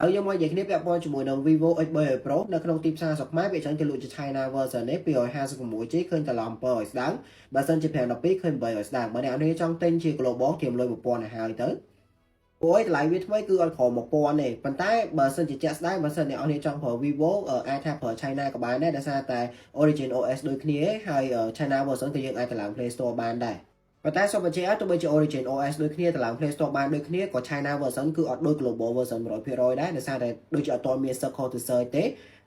Ở trong mọi vậy clip đẹp pointជាមួយនឹង Vivo X3 Pro នៅក្នុងទីផ្សារស្រុកខ្មែរវាច្រើនគេលក់ជា China version នេះ256 GB ឃើញតែឡំ7ឲ្យស្ដាងបើសិនជា512ឃើញ8ឲ្យស្ដាងបើអ្នកនេះចង់ទិញជា global ធៀមលុយ1000ឲ្យហើយទៅអូយតម្លៃវាថ្មីគឺអត់ក្រោម1000ទេប៉ុន្តែបើសិនជាជាក់ស្ដែងបើសិនអ្នកនរចង់ប្រើ Vivo អាចថាប្រើ China ក៏បានដែរដោយសារតែ Origin OS ដូចគ្នាហើយ China version ក៏យើងអាចទៅឡើង Play Store បានដែរប៉ុន្តែសូមបញ្ជាក់ទោះបីជា Origin OS ដូចគ្នាទៅឡើង Play Store បានដូចគ្នាក៏ China version គឺអត់ដូច Global version 100%ដែរដោយសារតែដូចជាអត់ទាន់មាន Circle to Search ទេ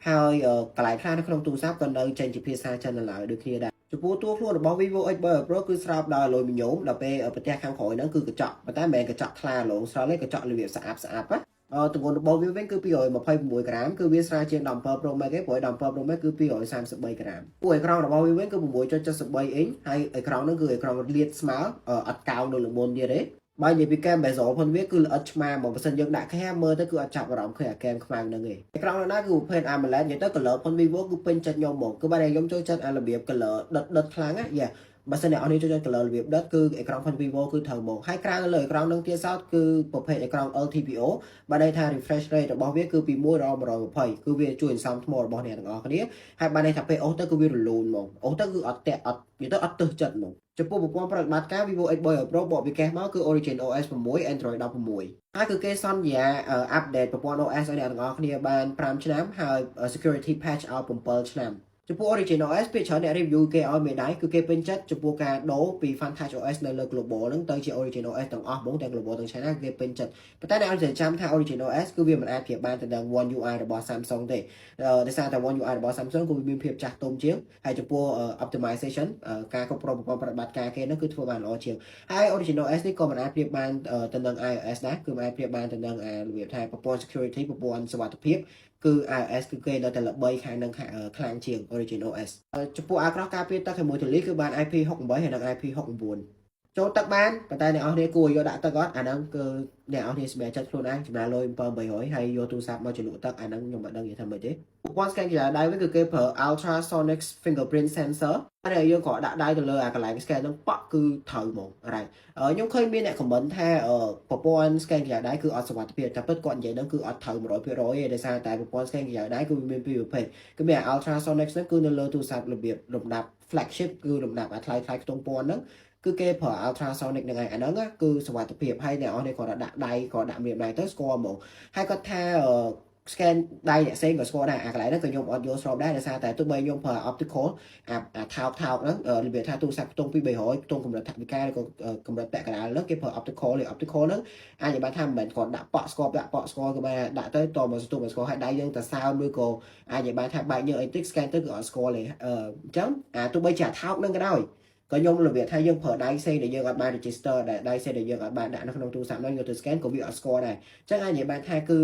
ហើយកន្លែងខ្លះនៅក្នុងទូរស័ព្ទក៏នៅចេញជាភាសាចិននៅឡើយដូចគ្នាដែរចំពោះតួខ្លួនរបស់ Vivo X3 Pro គឺស្រោបដោយ aluminium ញោមដល់ពេលប្រទេសខាងក្រោយហ្នឹងគឺកញ្ចក់ប៉ុន្តែមិនមែនកញ្ចក់ថ្លាឡងស្រោបទេកញ្ចក់របៀបស្អាតណាទម្ងន់របស់វាវិញគឺ226ក្រាមគឺវាស្រាលជាង17 Pro Max ទេព្រោះ17 Pro Max គឺ233ក្រាមពួកអេក្រង់របស់វាវិញគឺ6.73 អ៊ីនហើយអេក្រង់ហ្នឹងគឺអេក្រង់លាតស្មើអត់កោងនៅលើមុនទៀតទេបើនិយាយពី cam bezel ផងវាគឺល្អិតឆ្មាមកបើសិនយើងដាក់ cam មើលទៅគឺអត់ចាប់អារម្មណ៍ឃើញអា cam ខ្មៅហ្នឹងទេអេក្រង់នៅណាគឺប្រភេទ AMOLED និយាយទៅ color ផង Vivo គឺពេញចិត្តខ្ញុំហ្មងគឺបើតែខ្ញុំចូលចិត្តអារបៀប color ដិតខ្លាំងណាយ៉ាបើសិនអ្នកនរចូលចិត្ត color របៀបដិតគឺអេក្រង់ផង Vivo គឺត្រូវហ្មងហើយក្រៅលើអេក្រង់នឹងទៀតសោតគឺប្រភេទអេក្រង់ LTPO បើន័យថា refresh rate របស់វាគឺពី1ដល់120គឺវាជួយសន្សំថ្មរបស់អ្នកទាំងអស់គ្នាហើយបើន័យថាពេលអូសទៅគឺវារលូនហ្មងអូសទៅគឺអត់តាក់អត់និយាយទៅអត់ទឹះចិត្តហ្មងចំពោះប្រព័ន្ធប្រតិបត្តិការ Vivo X3 Pro បកពីកេសមកគឺ Origin OS 6 Android 16ហើយគឺគេសន្យា update ប្រព័ន្ធ OS ឲ្យអ្នកទាំងអស់គ្នាបាន5ឆ្នាំហើយ security patch ឲ្យ7ឆ្នាំចំពោះ Origin OS ពីច្រើនអ្នក review គេឲ្យមេដៃគឺគេពេញចិត្តចំពោះការដូរពី FunTouch OS នៅលើ Global ហ្នឹងទៅជា Origin OS ទាំងអស់ហ្មងទាំង Global ទាំង China គេពេញចិត្តប៉ុន្តែអ្នកអត់ចាំថា Origin OS គឺវាមិនអាចប្រៀបបានទៅនឹង One UI របស់ Samsung ទេដោយសារតែ One UI របស់ Samsung គឺវាមានភាពចាស់ទុំជាងហើយចំពោះ optimization ការគ្រប់គ្រងប្រព័ន្ធប្រតិបត្តិការគេហ្នឹងគឺធ្វើបានល្អជាងហើយ Origin OS នេះក៏មិនអាចប្រៀបបានទៅនឹង iOS ដែរគឺមិនអាចប្រៀបបានទៅនឹងរបៀបថាប្រព័ន្ធ security ប្រព័ន្ធសុវត្ថិភាពគឺ iOS គឺគេនៅតែល្បីខាងនឹងខ្លាំងជាង Origin OS ចំពោះអាក្រោះការពារទឹកជាមួយទូលីគឺបាន IP68 ហើយនិង IP69 ចូលទឹកបានប៉ុន្តែអ្នកនរគ្នាគួរយកដាក់ទឹកអត់អាហ្នឹងគឺអ្នកនរគ្នាសម្រាប់ចិត្តខ្លួនឯងចំណាយលុយ700ហើយយកទូរស័ព្ទមកចលក់ទឹកអាហ្នឹងខ្ញុំមិនដឹងនិយាយថាម៉េចទេឧបករណ៍ scan ក្រៅដៃវិញគឺគេប្រើ ultrasonic fingerprint sensor ហើយយើងក៏ដាក់ដៃទៅលើអាកន្លែង scan ហ្នឹងប៉ក់គឺត្រូវហ្មងរ៉ៃខ្ញុំឃើញមានអ្នក comment ថាប្រព័ន្ធ scan ក្រៅដៃគឺអត់សុវត្ថិភាពតែពិតគាត់និយាយហ្នឹងគឺអត់ត្រូវ 100% ទេដោយសារតែប្រព័ន្ធ scan ក្រៅដៃគឺមានពីរប្រភេទគឺមាន ultrasonic ហ្នឹងគឺនៅលើទូរស័ព្ទរបៀបលំដាប់ flagship គឺលំដាប់ថ្លៃខ្ទង់ពាន់ហ្នឹងគឺគេប្រើ ultrasonic ហ្នឹងឯងអាហ្នឹងគឺសុវត្ថិភាពហើយអ្នកនរនេះគាត់ដាក់ដៃគាត់ដាក់មានដៃទៅស្គាល់ហ្មងហើយគាត់ថា scan ដៃអ្នកផ្សេងក៏ស្គាល់ដែរអាកន្លែងហ្នឹងក៏ខ្ញុំអត់យល់ស្របដែរដោយសារតែទោះបីខ្ញុំប្រើ optical អាថោកហ្នឹងរបៀបថាទូរស័ព្ទខ្ទង់ពី300ខ្ទង់កម្រិតថវិកាឬក៏កម្រិតពាក់កណ្ដាលហ្នឹងគេប្រើ optical លេ optical ហ្នឹងអាចនិយាយបានថាមិនមែនគាត់ដាក់ប៉ក់ស្គាល់ដាក់ប៉ក់ស្គាល់គឺបានដាក់ទៅតមកស្ទុះមកស្គាល់ហើយដៃយើងទៅសើមឬក៏អាចនិយាយបានថាបែកយើងអីតិច scan ទៅគឺអត់ស្គាល់ទេអញ្ចឹងទោះបីជាអាថោកហ្នឹងក៏ដោយក៏ខ្ញុំរបៀបថាយើងប្រើដៃផ្សេងដែលយើងអត់បាន register ដែលដៃផ្សេងដែលយើងអត់បានដាក់នៅក្នុងទូរស័ព្ទហ្នឹងយកទៅ scan ក៏វាអត់ស្គាល់ដែរអញ្ចឹងអាចនិយាយបានថាគឺ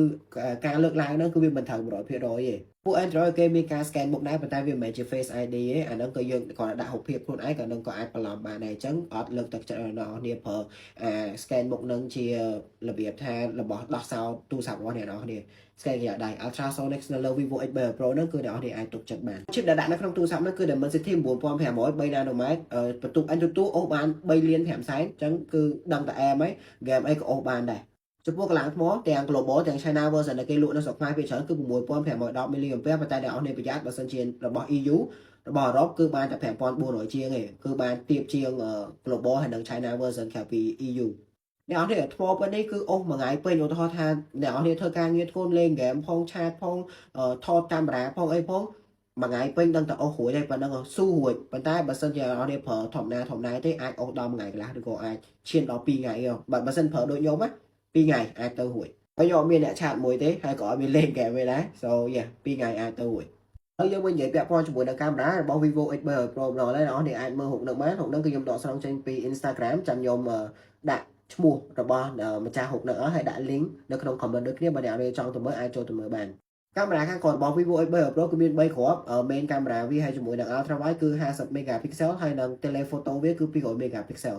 ការលើកឡើងហ្នឹងគឺវាមិនត្រូវ 100% ទេពួក Android គេមានការ scan មុខដែរប៉ុន្តែវាមិនមែនជា Face ID ទេអាហ្នឹងក៏យើងគាត់ដាក់រូបភាពខ្លួនឯងក៏នឹងក៏អាចបន្លំបានដែរអញ្ចឹងអត់លើកទឹកចិត្តដល់អ្នកប្រើscan មុខហ្នឹងជារបៀបថារបស់ដោះសោទូរស័ព្ទរបស់អ្នកនរគ្នា scan ក្រៅដៃ ultrasonic នៅលើ Vivo X3 Pro ហ្នឹងគឺអ្នកនរគ្នាអាចទុកចិត្តបាន chip ដែលដាក់នៅក្នុងទូរស័ព្ទហ្នឹងគឺ Dimensity 9500 3 nanometer បន្ទុក Antutu អូសបាន3លាន5សែនអញ្ចឹងគឺដឹងតែអែមហើយ game អីក៏អូសបានដែរចំពោះកម្លាំងថ្មទាំង global ទាំង China version ដែលគេលក់នៅស្រុកខ្មែរភាគច្រើនគឺ6510 mAh ប៉ុន្តែអ្នកនរគ្នាប្រយ័ត្នបើសិនជារបស់ EU របស់អឺរ៉ុបគឺបានតែ5400ជាងឯងគឺបានទៀបជាង global ហើយនិង China version ក្រៅពី EU អ្នកនរគ្នាថ្មប៉ុណ្នេះគឺអូសមួយថ្ងៃពេញឧទាហរណ៍ថាអ្នកនរគ្នាធ្វើការងារធ្ងន់លេងហ្គេមផងឆាតផងថតកាមេរ៉ាផងអីផងមួយថ្ងៃពេញដឹងតែអូសរួចហើយប៉ុណ្ណឹងស៊ូរួចប៉ុន្តែបើសិនជាអ្នកនរគ្នាប្រើធម្មតាទេអាចអូសដល់មួយថ្ងៃកន្លះឬក៏អាចឈានដល់2ថ្ងៃបើសិនប្រើដូចខ្ញុំណា2ថ្ងៃអាចទៅរួចហើយខ្ញុំអត់មានអ្នកឆាតមួយទេហើយក៏អត់មានលេងហ្គេមទេដែរ so yeah 2ថ្ងៃអាចទៅរួចហើយយើងវិញនិយាយពាក់ព័ន្ធជាមួយនឹងកាមេរ៉ារបស់ Vivo X3 Pro ម្ដងហើយអ្នកនរគ្នាអាចមើលរូបនឹងបានរូបនឹងគឺខ្ញុំដកស្រង់ចេញពី Instagram ចាំខ្ញុំដាក់ឈ្មោះរបស់ម្ចាស់រូបនឹងអស់ហើយដាក់ link នៅក្នុង comment ដូចគ្នាបើអ្នកនរចង់ទៅមើលអាចចូលទៅមើលបានកាមេរ៉ាខាងក្រោយរបស់ Vivo X3 Pro គឺមាន3គ្រាប់ main កាមេរ៉ាវាហើយជាមួយនឹង ultra wide គឺ50 megapixel ហើយនឹង telephoto វាគឺ200 megapixel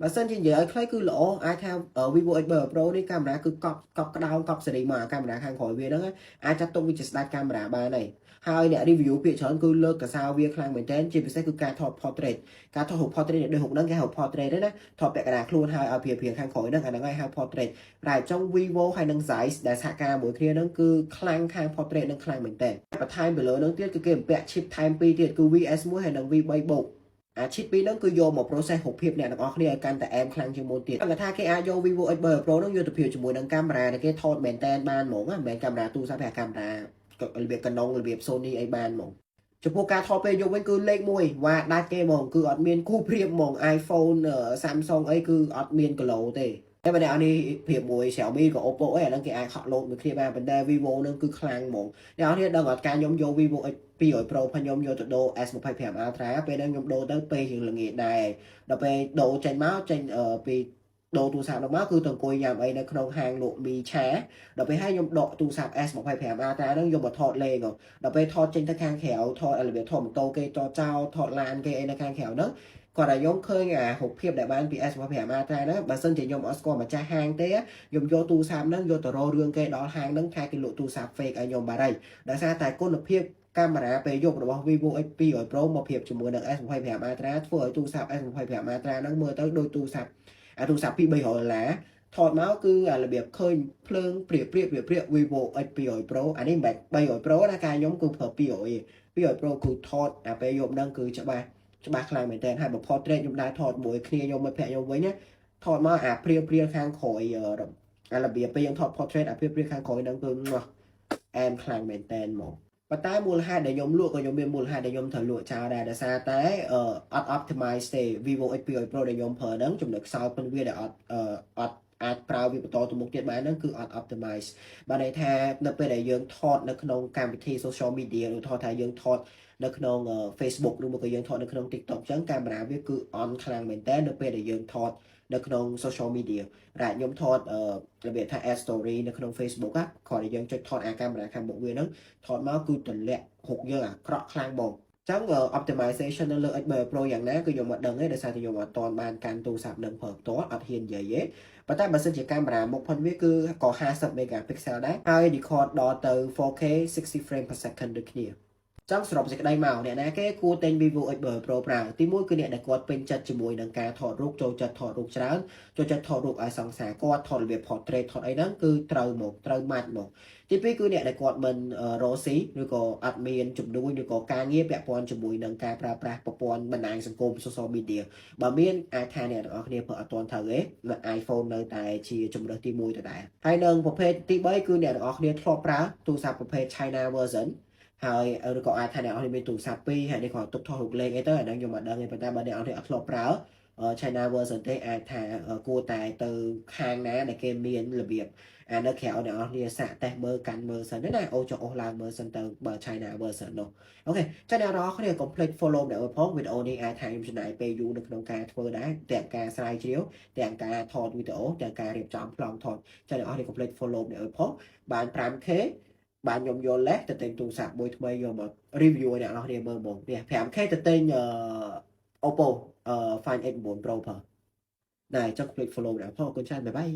បើសិនជានិយាយឲ្យខ្លីគឺល្អអាចថា Vivo X7 Pro នេះកាមេរ៉ាគឺកប់ក្តោងកប់សេរីមកកាមេរ៉ាខាងក្រោយវាហ្នឹងអាចចាត់ទុកវាជាស្ដេចកាមេរ៉ាបានហើយហើយអ្នក review ពាក្យច្រើនគឺលើកកសោវាខ្លាំងមែនទែនជាពិសេសគឺការថត portrait ការថតរូប portrait ដូចរូបហ្នឹងគេហៅ portrait ទេណាថតពាក់កណ្ដាលខ្លួនហើយឲ្យព្រាខាងក្រោយហ្នឹងអាហ្នឹងហើយហៅ portrait តែចុង Vivo ហើយនិង Zeiss ដែលសហការមួយគ្នាហ្នឹងគឺខ្លាំងខាង portrait ហ្នឹងខ្លាំងមែនទែនបន្ថែមពីលើហ្នឹងទៀតគឺគេបំពាក់ chip ថែម2ទៀតគឺ VS1 ហើយនិង V3 បូកអា chip 2ហ្នឹងគឺយកមក process រូបភាពអ្នកទាំងអស់គ្នាឲ្យកាន់តែអែមខ្លាំងជាងមុនទៀតគាត់ថាគេអាចយក Vivo X7 Pro ហ្នឹងយកទៅព្រាជាមួយនឹងកាមេរ៉ាដែលគេថតមែនតែនបានហ្មងមិនមែនកាមេរ៉ាទូរស័ព្ទតែកាមេរ៉ារបៀប Canon របៀប Sony អីបានហ្មងចំពោះការថតពេលយប់វិញគឺលេខ1វ៉ាដាច់គេហ្មងគឺអត់មានគូព្រៀបហ្មង iPhone Samsung អីគឺអត់មានគីឡូទេតែបើអ្នកនេះព្រៀបមួយ Xiaomi ក៏ Oppo អីអាហ្នឹងគេអាចខកលោតមួយគ្នាបានប៉ុន្តែ Vivo ហ្នឹងគឺខ្លាំងហ្មងអ្នកនេះដឹងអត់ការខ្ញុំយក Vivo X200 Pro ខ្ញុំយកទៅដូរ S25 Ultra ពេលហ្នឹងខ្ញុំដូរទៅពេលជាងល្ងាចដែរដល់ពេលដូរចេញមកចេញពីដូរទូរស័ព្ទនោះមកគឺទៅអង្គុយញ៉ាំអីនៅក្នុងហាងលក់មីឆាដល់ពេលហើយខ្ញុំដកទូរស័ព្ទ S25 Ultra ហ្នឹងយកមកថតលេងដល់ពេលថតចេញទៅខាងក្រៅថតរបៀបថតម៉ូតូគេចោថតឡានគេអីនៅខាងក្រៅហ្នឹងគាត់ឲ្យខ្ញុំឃើញអារូបភាពដែលបានពី S25 Ultra ហ្នឹងបើសិនជាខ្ញុំអត់ស្គាល់ម្ចាស់ហាងទេខ្ញុំយកទូរស័ព្ទហ្នឹងយកទៅរករឿងគេដល់ហាងហ្នឹងថាគេលក់ទូរស័ព្ទ fake ឲ្យខ្ញុំបាទហើយដោយសារតែគុណភាពកាមេរ៉ាពេលយប់របស់ Vivo X200 Pro មកប្រៀបជាមួយនឹង S25 Ultra ធ្វើឲ្យទូរស័ព្ទ S25 Ultra ហ្នឹងមើលទៅដូចទូរស័ព្ទទូរស័ព្ទពី$300ថតមកគឺរបៀបឃើញភ្លើងព្រាប Vivo X200 Pro អានេះមិនបែប300 Pro ណាការខ្ញុំគឺប្រើ200 Pro គឺថតអាពេលយប់ហ្នឹងគឺច្បាស់ខ្លាំងមែនតើហើយបើ portrait ខ្ញុំដែរថតមួយគ្នាខ្ញុំមិត្តភក្តិខ្ញុំវិញណាថតមកអាព្រាខាងក្រោយអារបៀបពេលយើងថត portrait អាព្រាខាងក្រោយហ្នឹងគឺអែមខ្លាំងមែនតើហ្មងប៉ុន្តែមូលហេតុដែលខ្ញុំលក់ក៏ខ្ញុំមានមូលហេតុដែលខ្ញុំត្រូវលក់ចោលដែរដោយសារតែអត់ optimize ទេ Vivo X200 Pro ដែលខ្ញុំប្រើហ្នឹងចំណុចខ្សោយប៉ុនវាដែលអត់អាចប្រើវាបន្តទៅមុខទៀតបានហ្នឹងគឺអត់ optimize បានន័យថានៅពេលដែលយើងថតនៅក្នុងកម្មវិធី social media ឬថតថាយើងថតនៅក្នុង Facebook ឬមកក៏យើងថតនៅក្នុង TikTok អញ្ចឹងកាមេរ៉ាវាគឺ on ខ្លាំងមែនតើនៅពេលដែលយើងថតនៅក្នុង social media ដែលខ្ញុំថតរបៀបថា add story នៅក្នុង Facebook គ្រាន់តែយើងចុចថតអាកាមេរ៉ាខាងមុខវាហ្នឹងថតមកគឺទម្លាក់ហុកយើងអាក្រក់ខ្លាំងបងចឹង optimization នៅលើ X7 Pro យ៉ាងណាគឺខ្ញុំអត់ដឹងទេដោយសារតែខ្ញុំអត់ទាន់បានកាន់ទូរស័ព្ទនឹងប្រើផ្ទាល់អត់ហ៊ាននិយាយទេប៉ុន្តែបើសិនជាកាមេរ៉ាមុខផុនវាគឺក៏50 megapixel ដែរហើយ record ដល់ទៅ 4K 60 frame per second ដូចគ្នាចង់សរុបសេចក្តីមកអ្នកណាគេគួរទិញ Vivo X7 Pro ប្រើទី1គឺអ្នកដែលគាត់ពេញចិត្តជាមួយនឹងការថតរូបចូលចិត្តថតរូបច្រើនចូលចិត្តថតរូបឲ្យសង្សារគាត់ថតរបៀប portrait ថតអីហ្នឹងគឺត្រូវម៉ាត់មកទី2គឺអ្នកដែលគាត់មិនរកស៊ីឬក៏អត់មានជំនួយឬក៏ការងារពាក់ព័ន្ធជាមួយនឹងការប្រើប្រាស់ប្រព័ន្ធបណ្ដាញសង្គម social media បើមានអាចថាអ្នកទាំងអស់គ្នាប្រើអត់ទាន់ត្រូវទេនៅ iPhone នៅតែជាជម្រើសទី1ដដែលហើយនឹងប្រភេទទី3គឺអ្នកទាំងអស់គ្នាធ្លាប់ប្រើទូរស័ព្ទប្រភេទ China version ហើយឬក៏អាចថាអ្នកនរមានទូរស័ព្ទ2ហើយនេះគាត់ទុកថតរូបលេខអីទៅអាហ្នឹងខ្ញុំអត់ដឹងទេប៉ុន្តែបើអ្នកនរអត់ធ្លាប់ប្រើ China version ទេអាចថាគួរតែទៅខាងណាដែលគេមានរបៀបអានៅក្រៅអ្នកនរគ្នាសាកតេស្តមើលកាន់មើលសិនណាអូចុះអូសឡើងមើលសិនទៅបើ China version នោះអូខេចាអ្នកនរគ្នាកុំភ្លេច follow អ្នកផងវីដេអូនេះអាចថាខ្ញុំចំណាយពេលយូរនៅក្នុងការធ្វើដែរទាំងការស្រាវជ្រាវទាំងការថតវីដេអូទាំងការរៀបចំប្លង់ថតចាអ្នកនរគ្នាកុំភ្លេច follow អ្នកផងបាន 5K បានខ្ញុំយកលេសទៅទិញទូរស័ព្ទមួយថ្មីយកមក review ឲ្យអ្នកនរគ្នាមើលបងនេះ 5K ទៅទិញOppo Find X9 Pro ផងដែរចុះ click follow អ្នកផងអរគុណច្រើនបាយបាយ